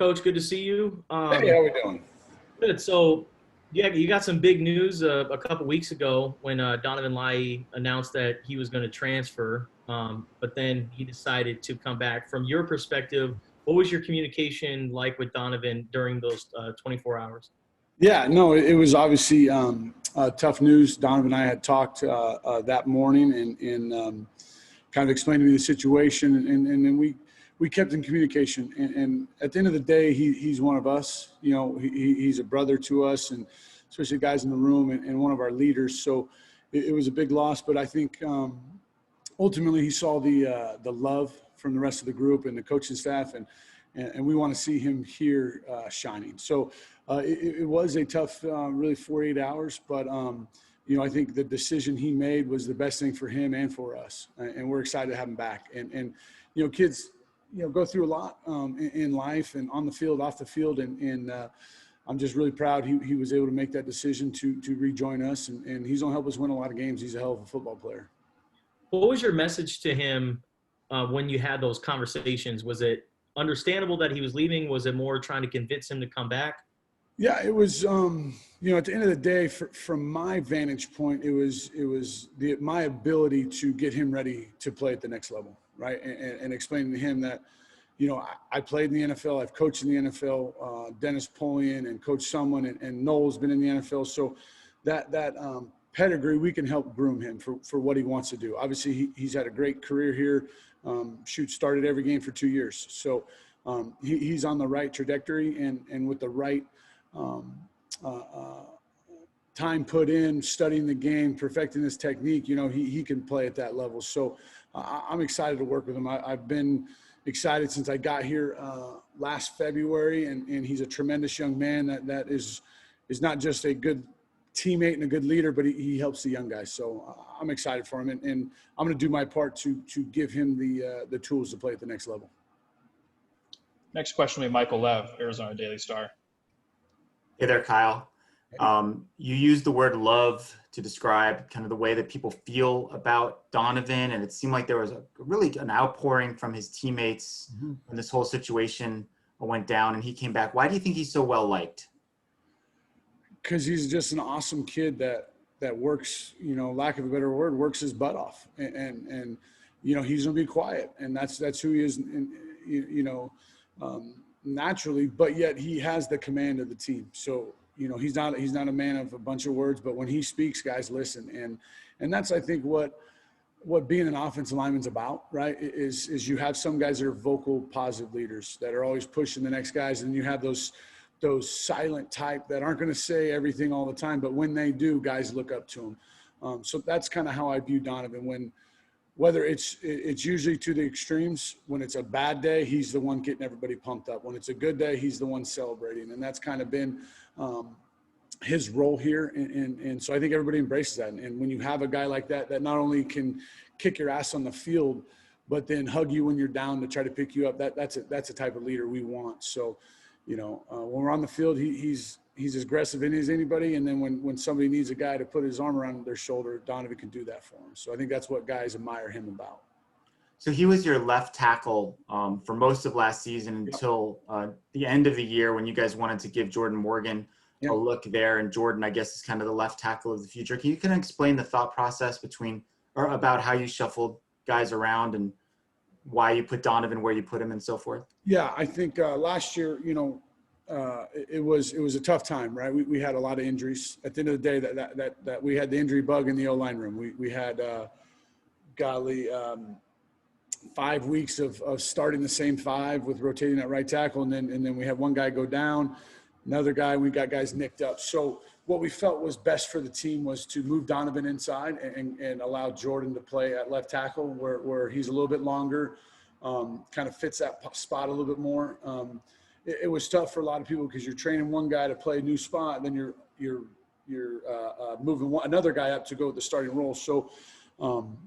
Coach. Good to see you. Hey, how we doing? Good. So, yeah, you got some big news a couple weeks ago when Donovan Lai announced that he was going to transfer, but then he decided to come back. From your perspective, what was your communication like with Donovan during those 24 hours? Yeah, no, it was obviously tough news. Donovan and I had talked that morning and kind of explained to me the situation, and then we kept in communication. And at the end of the day, he's one of us. You know, he's a brother to us, and especially guys in the room, and one of our leaders. So it was a big loss, but I think ultimately he saw the love from the rest of the group and the coaching staff, and we want to see him here shining. So it was a tough, really 48 hours, but you know, I think the decision he made was the best thing for him and for us, and we're excited to have him back. And you know, kids, you know, go through a lot in life and on the field, off the field, and I'm just really proud he was able to make that decision to rejoin us, and he's gonna help us win a lot of games. He's a hell of a football player. What was your message to him when you had those conversations? Was it understandable that he was leaving? Was it more trying to convince him to come back? Yeah, it was. You know, at the end of the day, from my vantage point, it was my ability to get him ready to play at the next level, right? And explaining to him that, you know, I played in the NFL, I've coached in the NFL. Dennis Polian and Coach Sumlin and Noel's been in the NFL, so that pedigree, we can help groom him for what he wants to do. Obviously, he's had a great career here. Started every game for 2 years, so he's on the right trajectory, and with the right time put in, studying the game, perfecting his technique, you know, he can play at that level. So I'm excited to work with him. I've been excited since I got here last February, and he's a tremendous young man that is not just a good teammate and a good leader, but he helps the young guys. So I'm excited for him, and I'm going to do my part to give him the tools to play at the next level. Next question will be Michael Lev, Arizona Daily Star. Hey there, Kyle. You used the word love to describe kind of the way that people feel about Donovan, and it seemed like there was really an outpouring from his teammates when this whole situation went down and he came back. Why do you think he's so well liked? Because he's just an awesome kid that works, you know, lack of a better word, works his butt off, and you know, he's gonna be quiet, and that's who he is, you know, naturally, but yet he has the command of the team. So, you know, he's not a man of a bunch of words, but when he speaks, guys listen, and that's, I think, what being an offensive lineman's about, right? Is you have some guys that are vocal, positive leaders that are always pushing the next guys, and you have those silent type that aren't going to say everything all the time, but when they do, guys look up to them. So that's kind of how I view Donovan. Whether it's usually to the extremes. When it's a bad day, he's the one getting everybody pumped up. When it's a good day, he's the one celebrating, and that's kind of been his role here. And so I think everybody embraces that. And when you have a guy like that not only can kick your ass on the field, but then hug you when you're down to try to pick you up, that's a type of leader we want. So, you know, when we're on the field, he's as aggressive as anybody. And then when somebody needs a guy to put his arm around their shoulder, Donovan can do that for him. So I think that's what guys admire him about. So he was your left tackle for most of last season until the end of the year when you guys wanted to give Jordan Morgan a look there. And Jordan, I guess, is kind of the left tackle of the future. Can you kind of explain the thought process about how you shuffled guys around and why you put Donovan where you put him and so forth? Yeah, I think last year, you know, it was a tough time, right? We had a lot of injuries. At the end of the day, that we had the injury bug in the O-line room. We had 5 weeks of starting the same five with rotating at right tackle, and then we had one guy go down, another guy. We got guys nicked up. So what we felt was best for the team was to move Donovan inside and allow Jordan to play at left tackle, where he's a little bit longer, kind of fits that spot a little bit more. It was tough for a lot of people because you're training one guy to play a new spot, and then you're moving another guy up to go with the starting role. So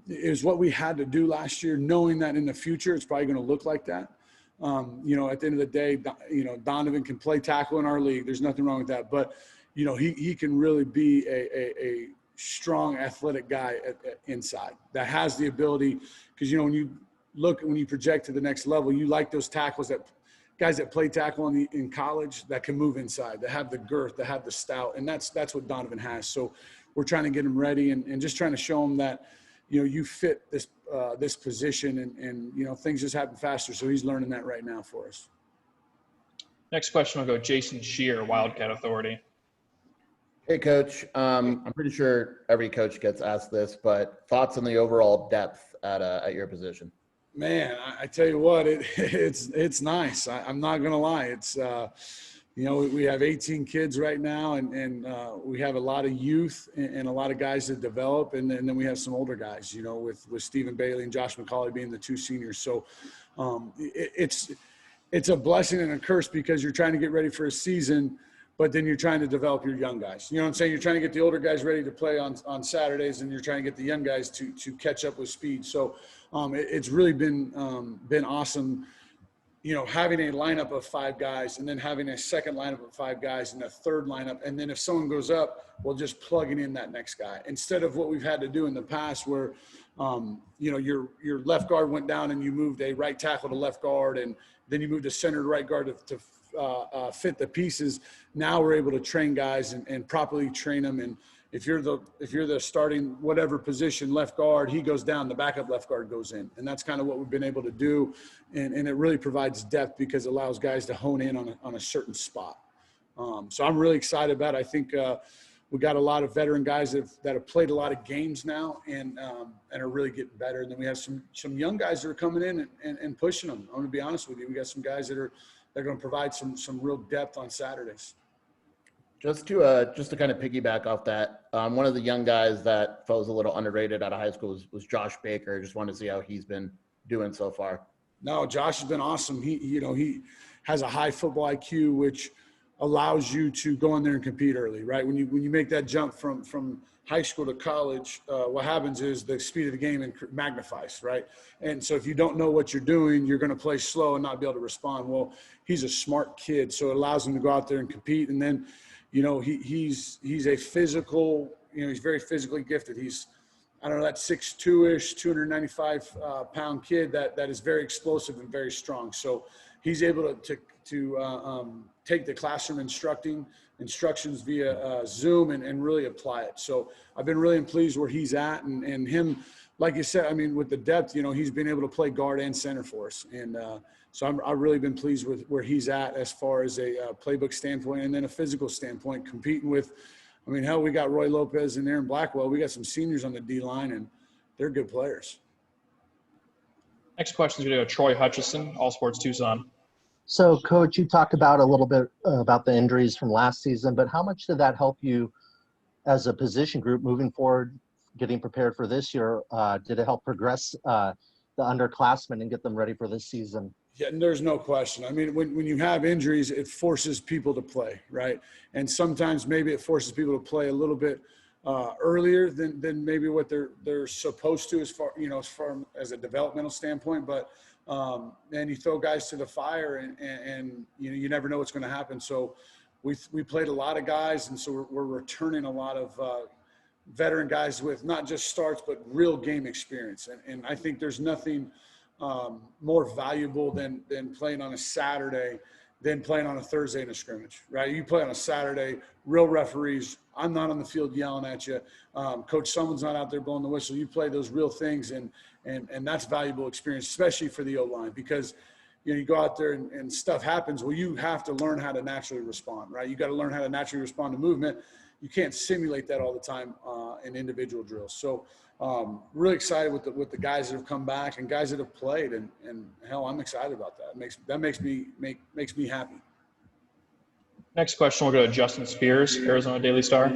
it was what we had to do last year, knowing that in the future it's probably going to look like that. You know, at the end of the day, you know, Donovan can play tackle in our league. There's nothing wrong with that. But, you know, he can really be a strong, athletic guy inside that has the ability, because, you know, when you project to the next level, you like those tackles that guys that play tackle in college that can move inside, that have the girth, that have the stout, and that's what Donovan has. So we're trying to get him ready and just trying to show him that, you know, you fit this position and you know, things just happen faster. So he's learning that right now for us. Next question will go Jason Shear, Wildcat Authority. Hey, Coach. I'm pretty sure every coach gets asked this, but thoughts on the overall depth at your position? Man, I tell you what, it's nice. I'm not gonna lie. It's you know, we have 18 kids right now, and we have a lot of youth and a lot of guys that develop, and then we have some older guys. You know, with Stephen Bailey and Josh McCauley being the two seniors. So it's a blessing and a curse because you're trying to get ready for a season, but then you're trying to develop your young guys. You know what I'm saying? You're trying to get the older guys ready to play on Saturdays, and you're trying to get the young guys to catch up with speed. So it's really been awesome, you know, having a lineup of 5 guys and then having a second lineup of 5 guys and a third lineup. And then if someone goes up, well, just plugging in that next guy instead of what we've had to do in the past where, you know, your left guard went down and you moved a right tackle to left guard, and then you moved a center to right guard to fit the pieces. Now we're able to train guys and properly train them. And if you're the starting whatever position left guard, he goes down, the backup left guard goes in. And that's kind of what we've been able to do. And it really provides depth because it allows guys to hone in on a certain spot. So I'm really excited about it. I think we got a lot of veteran guys that have played a lot of games now and are really getting better. And then we have some young guys that are coming in and pushing them. I'm going to be honest with you. We got some guys that are going to provide some real depth on Saturdays. Just to kind of piggyback off that, one of the young guys that felt was a little underrated out of high school was Josh Baker. Just wanted to see how he's been doing so far. No, Josh has been awesome. He has a high football IQ, which allows you to go in there and compete early, right? When you make that jump from high school to college, what happens is the speed of the game magnifies, right? And so if you don't know what you're doing, you're going to play slow and not be able to respond. Well, he's a smart kid, so it allows him to go out there and compete. And then, you know, he's a physical, you know, he's very physically gifted. He's, I don't know, that 6'2"-ish, 295-pound kid that is very explosive and very strong. So he's able to take the classroom instructions via Zoom and really apply it. So I've been really pleased where he's at and him, like you said, I mean, with the depth, you know, he's been able to play guard and center for us. And so I've really been pleased with where he's at as far as a playbook standpoint and then a physical standpoint, competing with, I mean, hell, we got Roy Lopez and Aaron Blackwell. We got some seniors on the D-line, and they're good players. Next question is going to go Troy Hutchison, All Sports Tucson. So, Coach, you talked about a little bit about the injuries from last season, but how much did that help you as a position group moving forward, getting prepared for this year? Did it help progress the underclassmen and get them ready for this season? Yeah, there's no question. I mean, when you have injuries, it forces people to play, right? And sometimes maybe it forces people to play a little bit earlier than maybe what they're supposed to as far as a developmental standpoint. But and you throw guys to the fire and you never know what's going to happen. So we played a lot of guys, and so we're returning a lot of veteran guys with not just starts but real game experience. And I think there's nothing more valuable than playing on a Saturday than playing on a Thursday in a scrimmage, right? You play on a Saturday, real referees. I'm not on the field yelling at you. Coach someone's not out there blowing the whistle. You play those real things, and that's valuable experience, especially for the O-line, because you go out there and stuff happens. Well, you have to learn how to naturally respond, right? You got to learn how to naturally respond to movement. You can't simulate that all the time in individual drills. So really excited with the guys that have come back and guys that have played, and hell, I'm excited about that. That makes me happy. Next question will go to Justin Spears, Arizona Daily Star.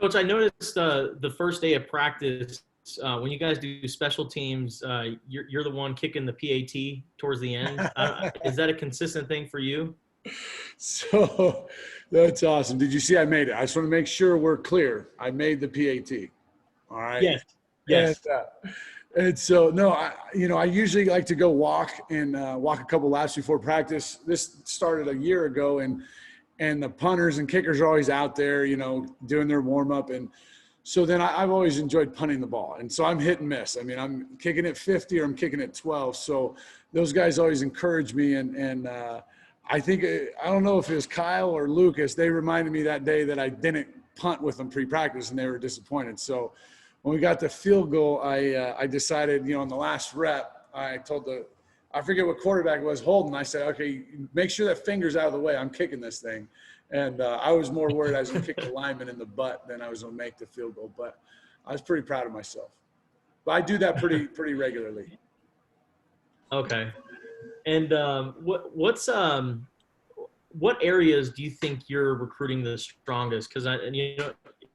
Coach, I noticed the first day of practice, when you guys do special teams, you're the one kicking the PAT towards the end. Is that a consistent thing for you? So that's awesome. Did you see I made it? I just want to make sure we're clear. I made the PAT. All right. Yes. And so, no, I usually like to go walk a couple laps before practice. This started a year ago, and the punters and kickers are always out there, doing their warm up. And So then I've always enjoyed punting the ball. And so I'm hit and miss. I mean, I'm kicking it 50 or I'm kicking it 12. So those guys always encourage me. And I think, I don't know if it was Kyle or Lucas, they reminded me that day that I didn't punt with them pre-practice and they were disappointed. So when we got the field goal, I decided, you know, in the last rep, I told I forget what quarterback it was, Holden. I said, okay, make sure that finger's out of the way. I'm kicking this thing. And I was more worried I was going to kick the lineman in the butt than I was going to make the field goal. But I was pretty proud of myself. But I do that pretty regularly. Okay. And what areas do you think you're recruiting the strongest? Because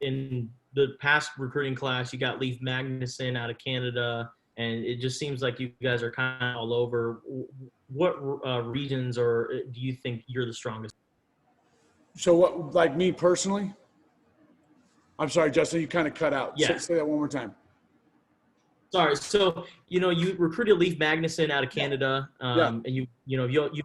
in the past recruiting class, you got Leif Magnuson out of Canada, and it just seems like you guys are kind of all over. What regions or do you think you're the strongest? So what, like me personally? I'm sorry, Justin, you kind of cut out. Yeah. Say that one more time. Sorry. So, you recruited Leif Magnuson out of Canada, and you've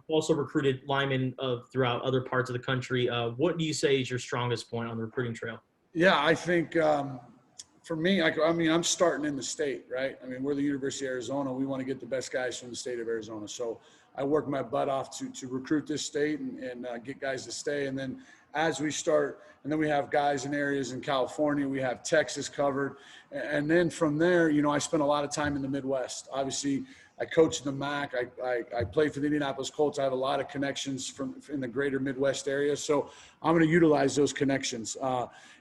also recruited linemen throughout other parts of the country. What do you say is your strongest point on the recruiting trail? Yeah, I think for me, I'm starting in the state, right? I mean, we're the University of Arizona. We want to get the best guys from the state of Arizona. So I work my butt off to recruit this state and get guys to stay. And then as we start, and then we have guys in areas in California, we have Texas covered. And then from there, I spent a lot of time in the Midwest. Obviously, I coached the MAC. I played for the Indianapolis Colts. I have a lot of connections in the greater Midwest area. So I'm going to utilize those connections.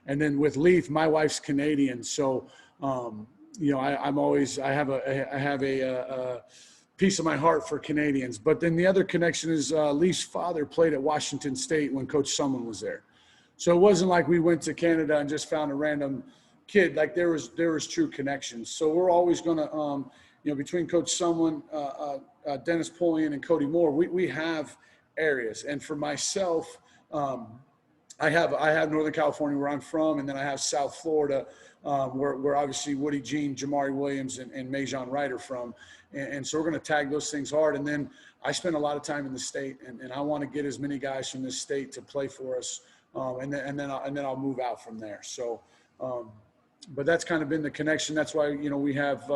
And then with Leif, my wife's Canadian. So, I have a piece of my heart for Canadians. But then the other connection is Leif's father played at Washington State when Coach Sumlin was there. So it wasn't like we went to Canada and just found a random kid. Like there was true connections. So we're always going to, between Coach Sumlin, Dennis Pullian, and Cody Moore, we have areas. And for myself, I have Northern California where I'm from, and then I have South Florida, where obviously Woody Jean, Jamari Williams, and Majon Wright are from. And so we're going to tag those things hard. And then I spend a lot of time in the state, and I want to get as many guys from this state to play for us. And then I'll move out from there. So, but that's kind of been the connection. That's why, we have,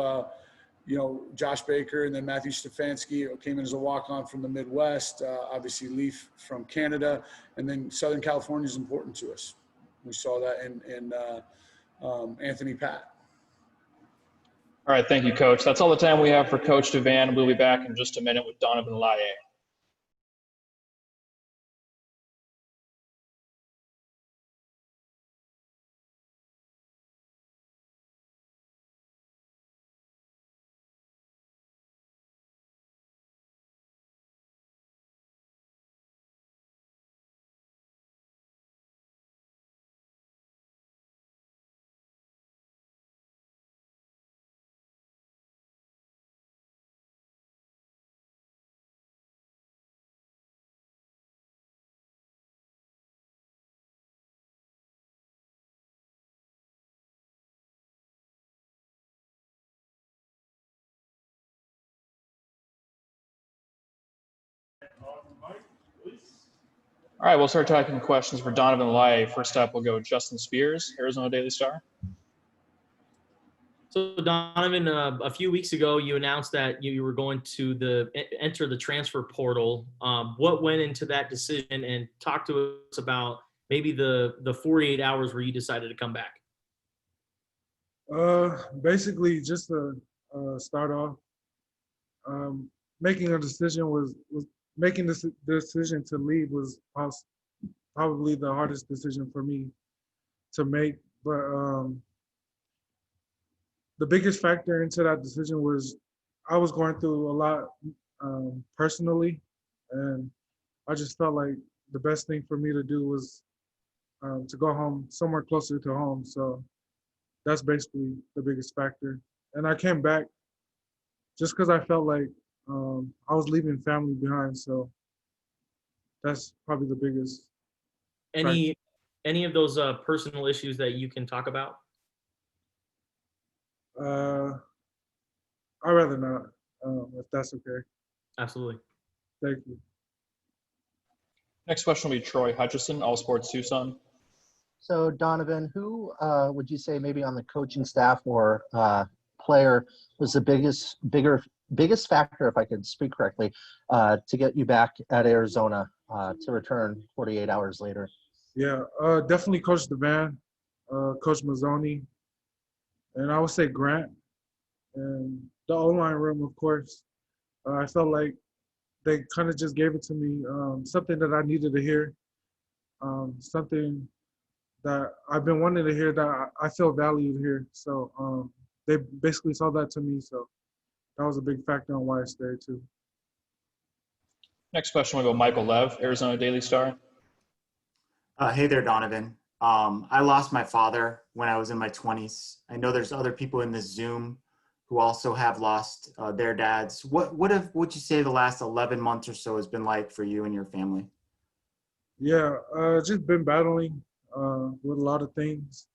Josh Baker, and then Matthew Stefanski came in as a walk-on from the Midwest. Obviously Leif from Canada, and then Southern California is important to us. We saw that in Anthony Pat. All right, thank you, Coach. That's all the time we have for Coach Devan. We'll be back in just a minute with Donovan Laie. All right, we'll start taking questions for Donovan Laie. First up, we'll go with Justin Spears, Arizona Daily Star. So Donovan, a few weeks ago, you announced that you were going to enter the transfer portal. What went into that decision, and talk to us about maybe the 48 hours where you decided to come back? Basically, just to start off, making a decision was making this decision to leave was probably the hardest decision for me to make. But the biggest factor into that decision was I was going through a lot personally, and I just felt like the best thing for me to do was to go home, somewhere closer to home. So that's basically the biggest factor. And I came back just because I felt like I was leaving family behind. So that's probably the biggest. Any of those personal issues that you can talk about? I'd rather not, if that's okay. Absolutely. Thank you. Next question will be Troy Hutchison, All Sports Tucson. So Donovan, who would you say maybe on the coaching staff or player was the biggest factor, if I could speak correctly, to get you back at Arizona to return 48 hours later? Yeah, definitely Coach Devan, Coach Mazzoni, and I would say Grant and the O-line room, of course. I felt like they kind of just gave it to me, something that I needed to hear, something that I've been wanting to hear, that I feel valued here. So they basically saw that to me. So that was a big factor on why I stayed too. Next question will go Michael Lev, Arizona Daily Star. Hey there, Donovan. I lost my father when I was in my 20s. I know there's other people in this Zoom who also have lost their dads. What would you say the last 11 months or so has been like for you and your family? Yeah, just been battling with a lot of things,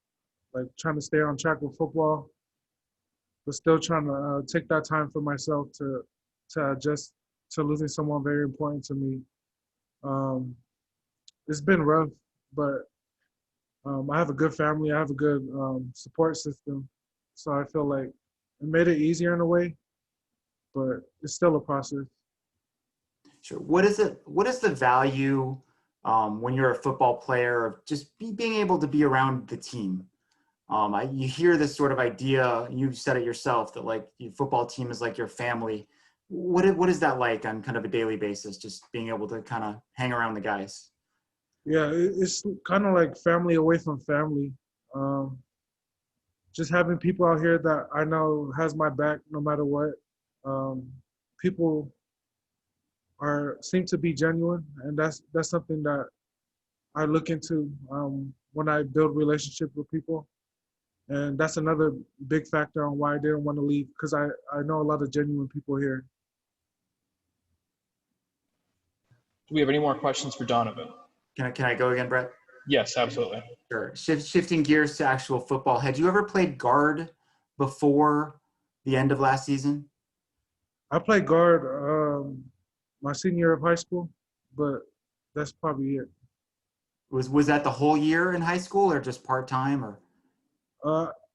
like trying to stay on track with football, but still trying to take that time for myself to adjust to losing someone very important to me. It's been rough, but I have a good family. I have a good support system, so I feel like it made it easier in a way, but it's still a process. Sure. What is the value when you're a football player of just being able to be around the team? You hear this sort of idea, you said it yourself, that like your football team is like your family. What is that like on kind of a daily basis, just being able to kind of hang around the guys? Yeah, it's kind of like family away from family. Just having people out here that I know has my back no matter what. People seem to be genuine, and that's something that I look into when I build relationships with people. And that's another big factor on why I didn't want to leave, because I know a lot of genuine people here. Do we have any more questions for Donovan? Can I go again, Brett? Yes, absolutely. Sure. Shifting gears to actual football. Had you ever played guard before the end of last season? I played guard my senior year of high school, but that's probably it. Was that the whole year in high school or just part-time or?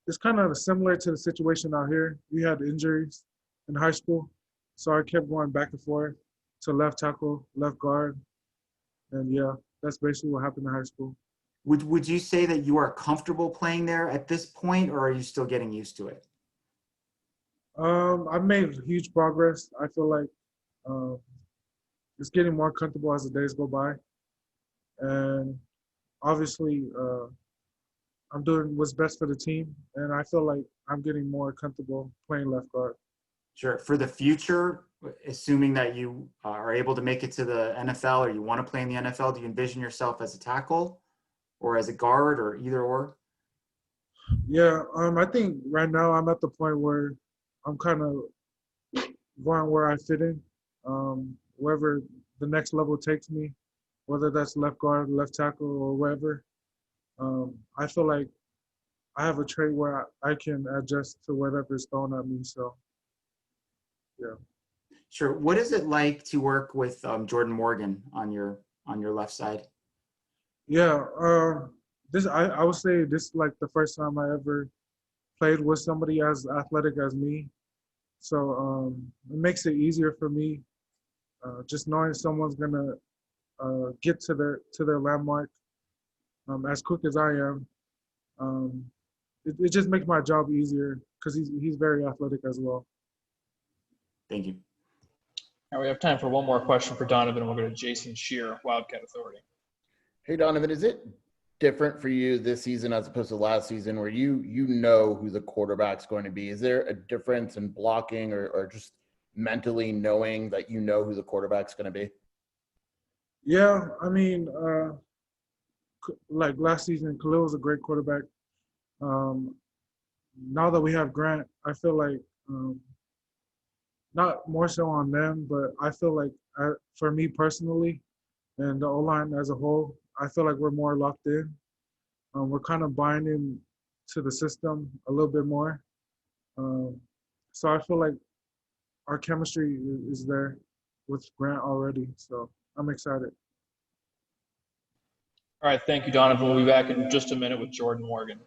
It's kind of similar to the situation out here. We had injuries in high school, so I kept going back and forth to left tackle, left guard, and yeah, that's basically what happened in high school. Would you say that you are comfortable playing there at this point, or are you still getting used to it? I've made huge progress. I feel like it's getting more comfortable as the days go by, and obviously I'm doing what's best for the team, and I feel like I'm getting more comfortable playing left guard. Sure. For the future, assuming that you are able to make it to the NFL or you want to play in the NFL, do you envision yourself as a tackle or as a guard or either or? Yeah, I think right now I'm at the point where I'm kind of going where I fit in, wherever the next level takes me, whether that's left guard, left tackle, or wherever. I feel like I have a trait where I can adjust to whatever's thrown at me. So, yeah. Sure. What is it like to work with Jordan Morgan on your left side? Yeah, this I would say this is like the first time I ever played with somebody as athletic as me. So it makes it easier for me, just knowing someone's gonna get to their landmark as quick as I am. It just makes my job easier because he's very athletic as well. Thank you. All right, we have time for one more question for Donovan. We'll go to Jason Shear, Wildcat Authority. Hey, Donovan, is it different for you this season as opposed to last season where you know who the quarterback's going to be? Is there a difference in blocking or just mentally knowing that you know who the quarterback's going to be? Yeah, I mean, like last season, Khalil was a great quarterback. Now that we have Grant, I feel like not more so on them, but I feel like for me personally and the O-line as a whole, I feel like we're more locked in. We're kind of buying into the system a little bit more. So I feel like our chemistry is there with Grant already. So I'm excited. All right, thank you, Donovan. We'll be back in just a minute with Jordan Morgan.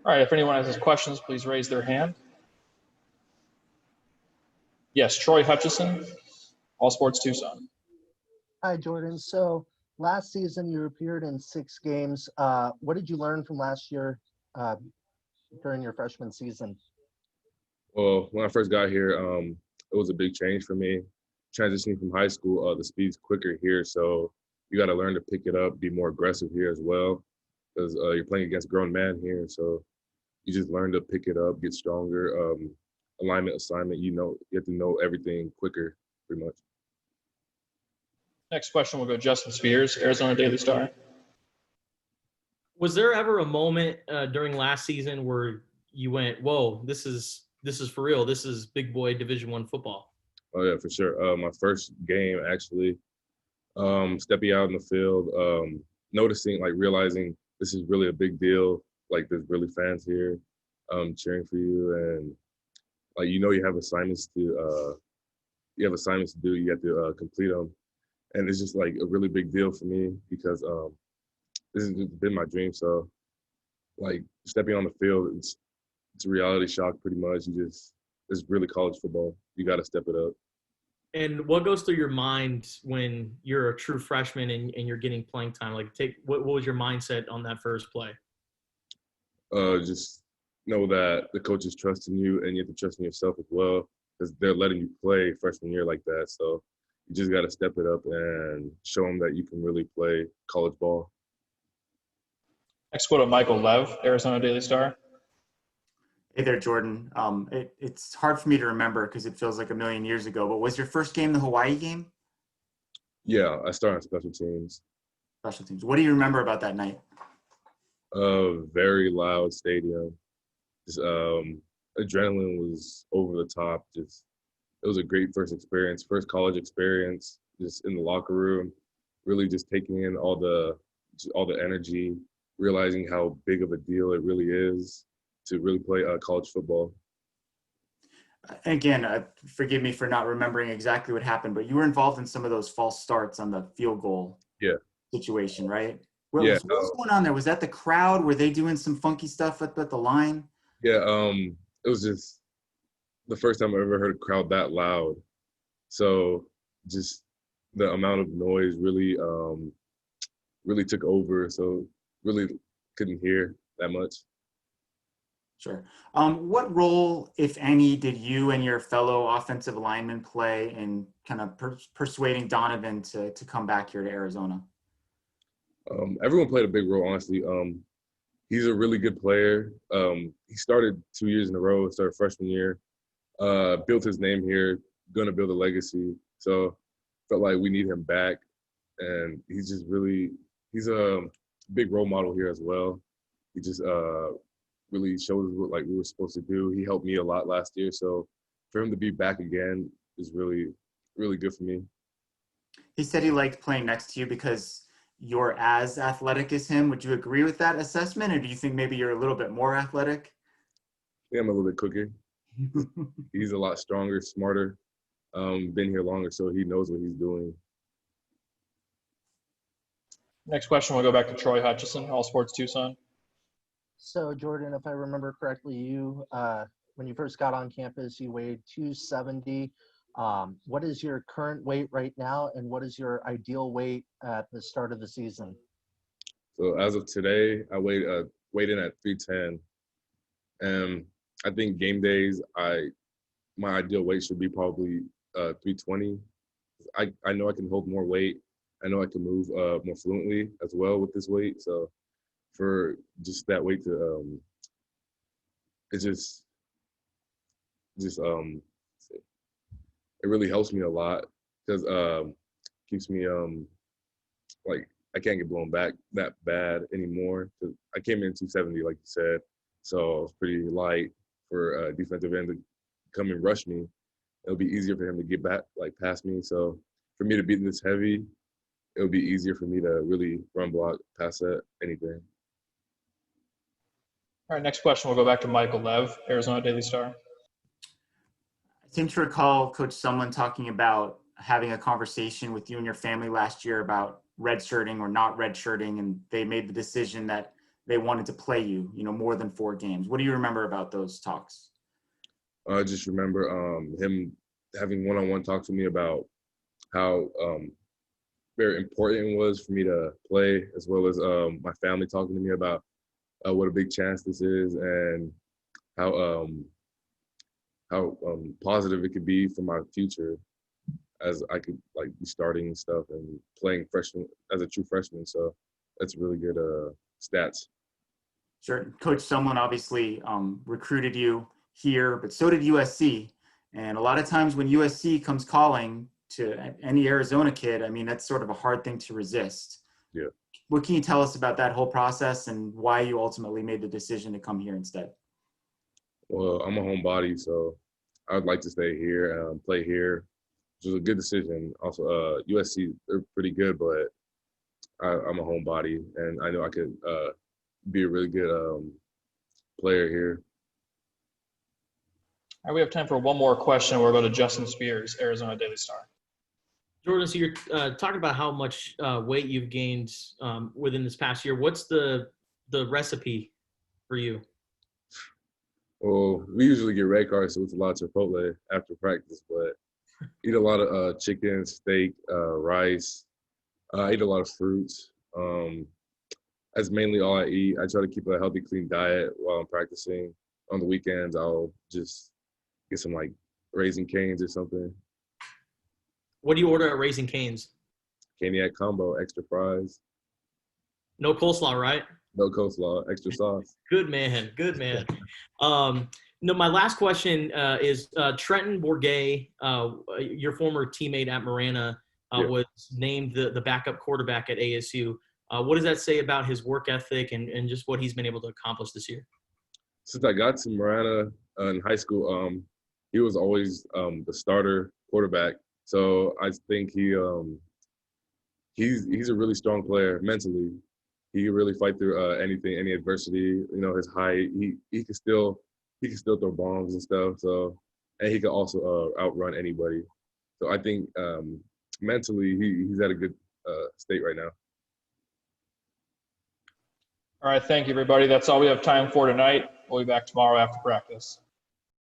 All right, if anyone has any questions, please raise their hand. Yes, Troy Hutchison, All Sports Tucson. Hi, Jordan. So last season you appeared in 6 games. What did you learn from last year during your freshman season? Well, when I first got here, it was a big change for me. Transitioning from high school, the speed's quicker here, so you got to learn to pick it up, be more aggressive here as well, because you're playing against grown men here. So you just learn to pick it up, get stronger. Alignment, assignment, you have to know everything quicker, pretty much. Next question will go Justin Spears, Arizona Daily Star. Was there ever a moment during last season where you went, "Whoa, this is for real. This is big boy Division I football"? Oh yeah, for sure. My first game actually, stepping out in the field, noticing, like realizing this is really a big deal. Like there's really fans here, cheering for you, and like you have assignments to do. You have to complete them, and it's just like a really big deal for me because this has been my dream. So like stepping on the field, it's a reality shock pretty much. It's really college football. You got to step it up. And what goes through your mind when you're a true freshman and you're getting playing time? Like, what was your mindset on that first play? Just know that the coach is trusting you, and you have to trust in yourself as well, because they're letting you play freshman year like that. So you just got to step it up and show them that you can really play college ball. Next, go to Michael Lev, Arizona Daily Star. Hey there, Jordan. It's hard for me to remember because it feels like a million years ago, but was your first game the Hawaii game? Yeah, I started on special teams. Special teams. What do you remember about that night? A very loud stadium. Just adrenaline was over the top. It was a great first experience, first college experience. Just in the locker room, really just taking in all the energy, realizing how big of a deal it really is to really play college football. Again, forgive me for not remembering exactly what happened, but you were involved in some of those false starts on the field goal situation, right? What was going on there? Was that the crowd? Were they doing some funky stuff at the line? Yeah, it was just the first time I ever heard a crowd that loud. So just the amount of noise really took over. So really couldn't hear that much. Sure. What role, if any, did you and your fellow offensive linemen play in kind of persuading Donovan to come back here to Arizona? Everyone played a big role, honestly. He's a really good player. He started 2 years in a row, started freshman year, built his name here, going to build a legacy. So felt like we need him back. And he's a big role model here as well. He just really shows what like we were supposed to do. He helped me a lot last year. So for him to be back again is really, really good for me. He said he liked playing next to you because you're as athletic as him. Would you agree with that assessment? Or do you think maybe you're a little bit more athletic? Yeah, I'm a little bit quicker. He's a lot stronger, smarter, been here longer, so he knows what he's doing. Next question will go back to Troy Hutchison, All Sports Tucson. So Jordan, if I remember correctly, you when you first got on campus, you weighed 270. What is your current weight right now, and what is your ideal weight at the start of the season? So as of today, I weighed in at 310, and I think game days, my ideal weight should be probably 320. I know I can hold more weight. I know I can move more fluently as well with this weight. So for just that weight to it's just it really helps me a lot because keeps me like I can't get blown back that bad anymore. 'Cause I came in 270, like you said, so I was pretty light for a defensive end to come and rush me. It'll be easier for him to get back, like past me. So for me to be this heavy, it'll be easier for me to really run block, pass at anything. All right, next question. We'll go back to Michael Lev, Arizona Daily Star. I seem to recall, Coach, someone talking about having a conversation with you and your family last year about redshirting or not redshirting, and they made the decision that they wanted to play you, more than 4 games. What do you remember about those talks? I just remember him having one-on-one talks with me about how very important it was for me to play, as well as my family talking to me about what a big chance this is and how positive it could be for my future, as I could like be starting and stuff and playing freshman as a true freshman. So that's really good stats. Sure. Coach, someone obviously recruited you here, but so did USC. And a lot of times when USC comes calling to any Arizona kid, I mean, that's sort of a hard thing to resist. Yeah. What can you tell us about that whole process and why you ultimately made the decision to come here instead? Well, I'm a homebody, so I would like to stay here, play here, which was a good decision. Also, USC, they're pretty good, but I'm a homebody, and I know I could be a really good player here. All right, we have time for one more question. We'll go to Justin Spears, Arizona Daily Star. Jordan, so you're talking about how much weight you've gained within this past year. What's the recipe for you? Well, we usually get red cards, so it's a lot of Chipotle after practice, but eat a lot of chicken, steak, rice. I eat a lot of fruits. That's mainly all I eat. I try to keep a healthy, clean diet while I'm practicing. On the weekends, I'll just get some like Raising Canes or something. What do you order at Raising Cane's? Caniac combo, extra fries. No coleslaw, right? No coleslaw, extra sauce. Good man. Good man. No, my last question is Trenton Bourget, your former teammate at Marana, was named the backup quarterback at ASU. What does that say about his work ethic and just what he's been able to accomplish this year? Since I got to Marana in high school, he was always the starter quarterback. So I think he's a really strong player mentally. He can really fight through anything, any adversity. His height. He can still throw bombs and stuff. So, and he can also outrun anybody. So I think mentally he's at a good state right now. All right, thank you, everybody. That's all we have time for tonight. We'll be back tomorrow after practice.